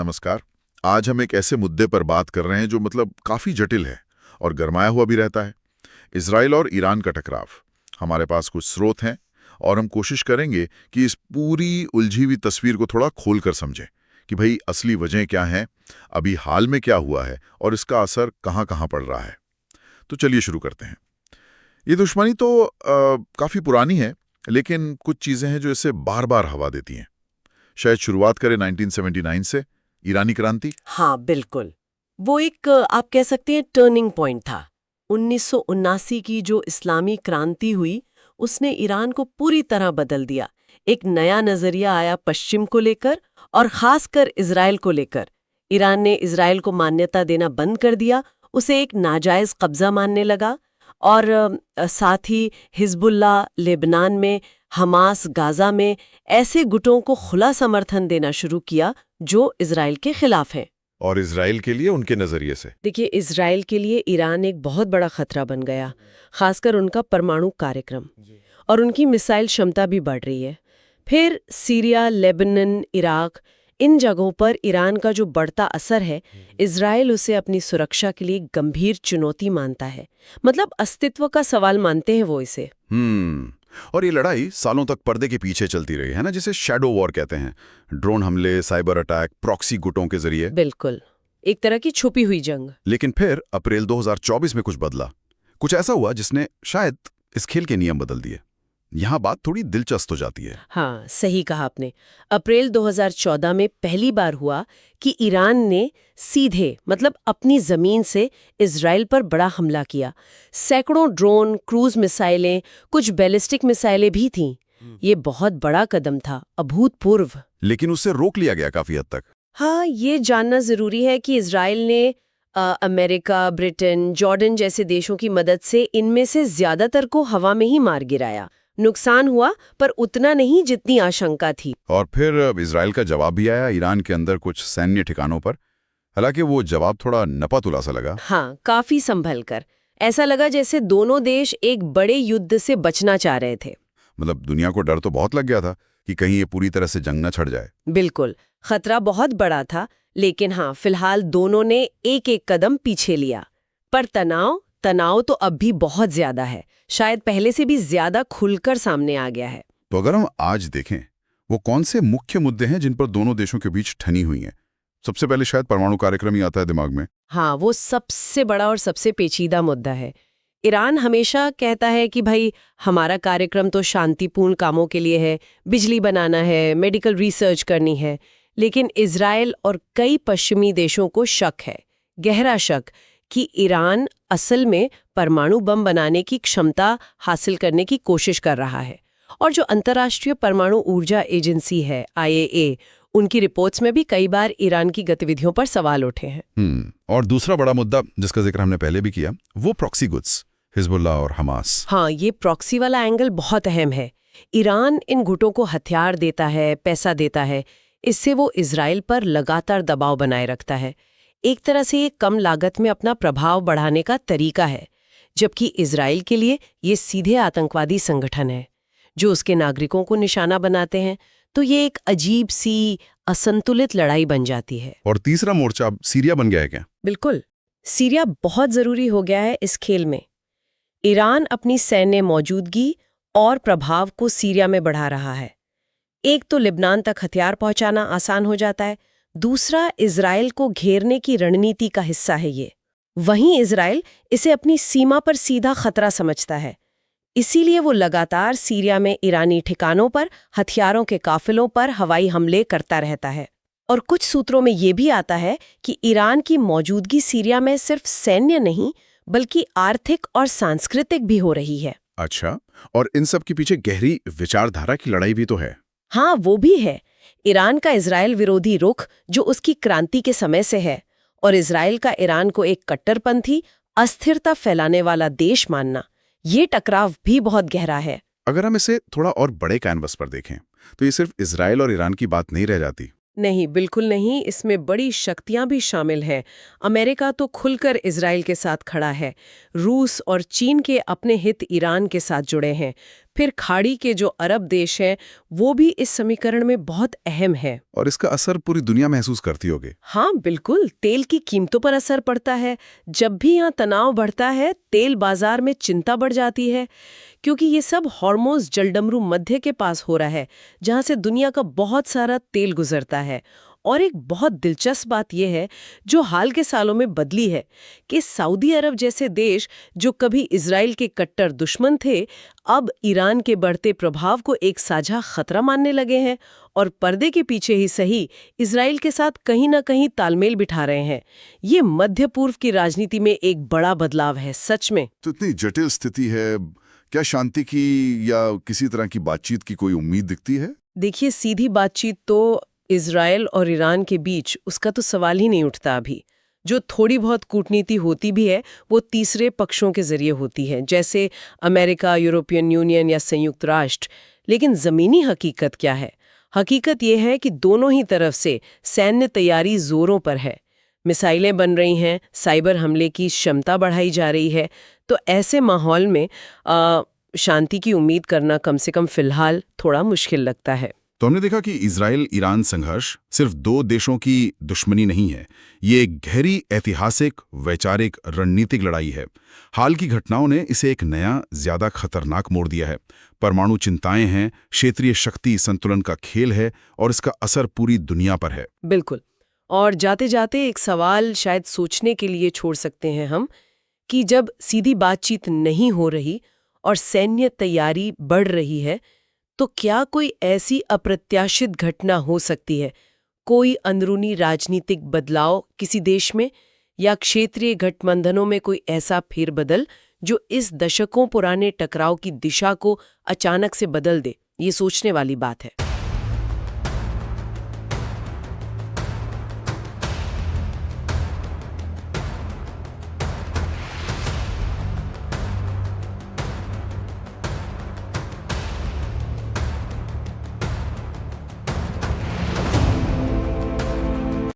नमस्कार। आज हम एक ऐसे मुद्दे पर बात कर रहे हैं जो काफी जटिल है और गरमाया हुआ भी रहता है। इजराइल और ईरान का टकराव। हमारे पास कुछ स्रोत हैं और हम कोशिश करेंगे कि इस पूरी उलझी हुई तस्वीर को थोड़ा खोल कर समझें कि भाई असली वजह क्या है, अभी हाल में क्या हुआ है और इसका असर कहाँ कहाँ पड़ रहा है। तो चलिए शुरू करते हैं। ये दुश्मनी तो काफी पुरानी है, लेकिन कुछ चीजें हैं जो इसे बार बार हवा देती हैं। शायद शुरुआत करें 1979 से, ईरानी क्रांति। हाँ बिल्कुल। वो एक आप कह सकते हैं टर्निंग पॉइंट था। 1979 की जो इस्लामी क्रांति हुई उसने ईरान को पूरी तरह बदल दिया। एक नया नजरिया आया पश्चिम को लेकर और खासकर इजराइल को लेकर। ईरान ने इजराइल को मान्यता देना बंद कर दिया, उसे एक नाजायज कब्जा मानने लगा और साथ ही हिजबुल्लाह लेबनान में, हमास गाजा में ऐसे गुटों को खुला समर्थन देना शुरू किया जो इजराइल के खिलाफ हैं। और इजराइल के लिए उनके नजरिए से देखिए, इजराइल के लिए ईरान एक बहुत बड़ा खतरा बन गया, खासकर उनका परमाणु कार्यक्रम, और उनकी मिसाइल क्षमता भी बढ़ रही है। फिर सीरिया, लेबनान, इराक, इन जगहों पर ईरान का जो बढ़ता असर है, इजराइल उसे अपनी सुरक्षा के लिए गंभीर चुनौती मानता है। मतलब अस्तित्व का सवाल मानते हैं वो इसे। और ये लड़ाई सालों तक पर्दे के पीछे चलती रही है ना, जिसे शैडो वॉर कहते हैं। ड्रोन हमले, साइबर अटैक, प्रॉक्सी गुटों के जरिए। बिल्कुल, एक तरह की छुपी हुई जंग। लेकिन फिर अप्रैल 2024 में कुछ बदला। कुछ ऐसा हुआ जिसने शायद इस खेल के नियम बदल दिए। यहाँ बात थोड़ी दिलचस्प हो जाती है। हाँ, सही कहा आपने। अप्रैल 2014 में पहली बार हुआ कि ईरान ने सीधे मतलब अपनी जमीन से इजराइल पर बड़ा हमला किया। सैकड़ों ड्रोन, क्रूज मिसाइलें, कुछ बैलिस्टिक मिसाइलें भी थीं। ये बहुत बड़ा कदम था, अभूतपूर्व। लेकिन उससे रोक लिया गया काफी हद तक। हाँ, ये जानना जरूरी है कि इजराइल ने अमेरिका, ब्रिटेन, जॉर्डन जैसे देशों की मदद से इनमें से ज्यादातर को हवा में ही मार गिराया। नुकसान हुआ, पर उतना नहीं जितनी आशंका थी। और फिर इजराइल का जवाब भी आया ईरान के अंदर कुछ सैन्य ठिकानों पर। हालांकि वो जवाब थोड़ा नपा-तुला सा लगा। हाँ, काफी संभल कर। ऐसा लगा जैसे दोनों देश एक बड़े युद्ध से बचना चाह रहे थे। मतलब दुनिया को डर तो बहुत लग गया था कि कहीं ये पूरी तरह से जंग न छिड़ जाए। बिल्कुल, खतरा बहुत बड़ा था, लेकिन हाँ, फिलहाल दोनों ने एक एक कदम पीछे लिया। पर तनाव तो अब भी बहुत ज्यादा है, शायद पहले से भी ज्यादा खुलकर सामने आ गया है। तो अगर हम आज देखें, वो कौन से मुख्य मुद्दे हैं जिन पर दोनों देशों के बीच ठनी हुई हैं? सबसे पहले शायद परमाणु कार्यक्रम ही आता है दिमाग में। हाँ, वो सबसे बड़ा और सबसे पेचीदा मुद्दा है। ईरान हमेशा कहता है कि भाई हमारा कार्यक्रम तो शांतिपूर्ण कामों के लिए है, बिजली बनाना है, मेडिकल रिसर्च करनी है। लेकिन इजराइल और कई पश्चिमी देशों को शक है, गहरा शक, कि ईरान असल में परमाणु बम बनाने की क्षमता हासिल करने की कोशिश कर रहा है। और जो अंतर्राष्ट्रीय परमाणु ऊर्जा एजेंसी है, IAEA, उनकी रिपोर्ट्स में भी कई बार ईरान की गतिविधियों पर सवाल उठे हैं। और दूसरा बड़ा मुद्दा जिसका जिक्र हमने पहले भी किया, वो प्रॉक्सी गुड्स, हिजबुल्लाह और हमास। हाँ, ये प्रॉक्सी वाला एंगल बहुत अहम है। ईरान इन गुटों को हथियार देता है, पैसा देता है। इससे वो इजराइल पर लगातार दबाव बनाए रखता है। एक तरह से ये कम लागत में अपना प्रभाव बढ़ाने का तरीका है, जबकि इजराइल के लिए ये सीधे आतंकवादी संगठन है जो उसके नागरिकों को निशाना बनाते हैं। तो ये एक अजीब सी असंतुलित लड़ाई बन जाती है। और तीसरा मोर्चा अब सीरिया बन गया है क्या? बिल्कुल, सीरिया बहुत जरूरी हो गया है इस खेल में। ईरान अपनी सैन्य मौजूदगी और प्रभाव को सीरिया में बढ़ा रहा है। एक तो लेबनान तक हथियार पहुंचाना आसान हो जाता है, दूसरा इजराइल को घेरने की रणनीति का हिस्सा है ये। वहीं इजराइल इसे अपनी सीमा पर सीधा खतरा समझता है, इसीलिए वो लगातार सीरिया में ईरानी ठिकानों पर, हथियारों के काफिलों पर हवाई हमले करता रहता है। और कुछ सूत्रों में ये भी आता है कि ईरान की मौजूदगी सीरिया में सिर्फ सैन्य नहीं, बल्कि आर्थिक और सांस्कृतिक भी हो रही है। अच्छा, और इन सब के पीछे गहरी विचारधारा की लड़ाई भी तो है। हाँ, वो भी है। ईरान का इजराइल विरोधी रुख जो उसकी क्रांति के समय से है, और इजराइल का ईरान को एक कट्टरपंथी, अस्थिरता फैलाने वाला देश मानना, ये टकराव भी बहुत गहरा है। अगर हम इसे थोड़ा और बड़े कैनवस पर देखें, तो ये सिर्फ इजराइल और ईरान की बात नहीं रह जाती। नहीं, बिल्कुल नहीं। इसमें बड़ी शक्तियां भी शामिल हैं। अमेरिका तो खुलकर इजराइल के साथ खड़ा है। रूस और चीन के अपने हित ईरान के साथ जुड़े हैं। फिर खाड़ी के जो अरब देश हैं वो भी इस समीकरण में बहुत अहम है। और इसका असर पूरी दुनिया महसूस करती होगी। हाँ बिल्कुल, तेल की कीमतों पर असर पड़ता है। जब भी यहाँ तनाव बढ़ता है, तेल बाजार में चिंता बढ़ जाती है, क्योंकि ये सब हॉर्मोज जलडमरू मध्य के पास हो रहा है, जहाँ से दुनिया का बहुत सारा तेल गुजरता है। और एक बहुत दिलचस्प बात यह है जो हाल के सालों में बदली है कि सऊदी अरब जैसे देश जो कभी इजराइल के कट्टर दुश्मन थे, अब ईरान के बढ़ते प्रभाव को एक साझा खतरा मानने लगे हैं और पर्दे के पीछे ही सही इजराइल के साथ कहीं ना कहीं तालमेल बिठा रहे हैं। ये मध्य पूर्व की राजनीति में एक बड़ा बदलाव है सच में। तो इतनी जटिल स्थिति है, क्या शांति की या किसी तरह की बातचीत की कोई उम्मीद दिखती है? देखिए, सीधी बातचीत तो इजराइल और ईरान के बीच उसका तो सवाल ही नहीं उठता अभी। जो थोड़ी बहुत कूटनीति होती भी है वो तीसरे पक्षों के जरिए होती है, जैसे अमेरिका, यूरोपियन यूनियन या संयुक्त राष्ट्र। लेकिन जमीनी हकीकत क्या है? हकीकत यह है कि दोनों ही तरफ से सैन्य तैयारी जोरों पर है। मिसाइलें बन रही हैं, साइबर हमले की क्षमता बढ़ाई जा रही है। तो ऐसे माहौल में शांति की उम्मीद करना कम से कम फिलहाल थोड़ा मुश्किल लगता है। तो हमने देखा कि इजराइल ईरान संघर्ष सिर्फ दो देशों की दुश्मनी नहीं है, ये एक गहरी ऐतिहासिक, वैचारिक, रणनीतिक लड़ाई है। हाल की घटनाओं ने इसे एक नया, ज्यादा खतरनाक मोड़ दिया है। परमाणु चिंताएं हैं, क्षेत्रीय शक्ति संतुलन का खेल है और इसका असर पूरी दुनिया पर है। बिल्कुल। और जाते जाते एक सवाल शायद सोचने के लिए छोड़ सकते हैं हम, कि जब सीधी बातचीत नहीं हो रही और सैन्य तैयारी बढ़ रही है, तो क्या कोई ऐसी अप्रत्याशित घटना हो सकती है, कोई अंदरूनी राजनीतिक बदलाव किसी देश में, या क्षेत्रीय गठबंधनों में कोई ऐसा फेरबदल जो इस दशकों पुराने टकराव की दिशा को अचानक से बदल दे? ये सोचने वाली बात है।